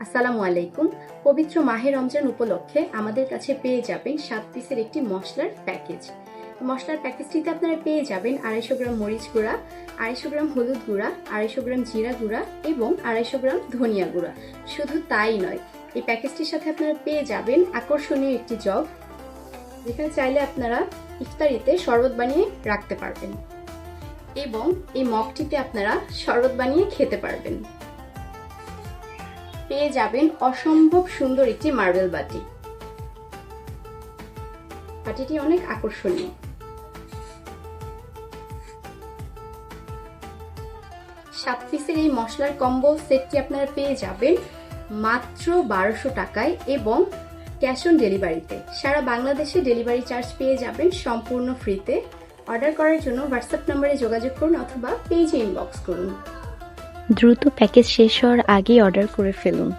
আসসালামু আলাইকুম। পবিত্র মাহে রমজান উপলক্ষে আমাদের কাছে পেয়ে যাবেন 7 পিসের একটি মশলার প্যাকেজ। মশলার প্যাকেজটিতে আপনারা পেয়ে যাবেন 250 গ্রাম মরিচ গুঁড়া, 250 গ্রাম হলুদ গুঁড়া, 250 গ্রাম জিরা গুঁড়া এবং 250 গ্রাম ধনিয়া গুঁড়া। শুধু তাই নয়, এই প্যাকেজটির সাথে আপনারা পেয়ে যাবেন আকর্ষণীয় একটি জগ, যেখানে চাইলে আপনারা ইফতারিতে শরবত বানিয়ে রাখতে পারবেন এবং এই মগটিতে আপনারা শরবত বানিয়ে খেতে পারবেন। পেয়ে যাবেন অসম্ভব সুন্দর একটি মার্বেল বাটি। বাটিটি অনেক আকর্ষণীয়। সাত পিসের এই মশলার কম্বো সেটটি আপনারা পেয়ে যাবেন মাত্র 1200 টাকায় এবং ক্যাশ অন ডেলিভারিতে। সারা বাংলাদেশে ডেলিভারি চার্জ পেয়ে যাবেন সম্পূর্ণ ফ্রিতে। অর্ডার করার জন্য হোয়াটসঅ্যাপ নম্বরে যোগাযোগ করুন অথবা পেজে ইনবক্স করুন। দ্রুত প্যাকেজ শেষ হওয়ার আগেই অর্ডার করে ফেলুন।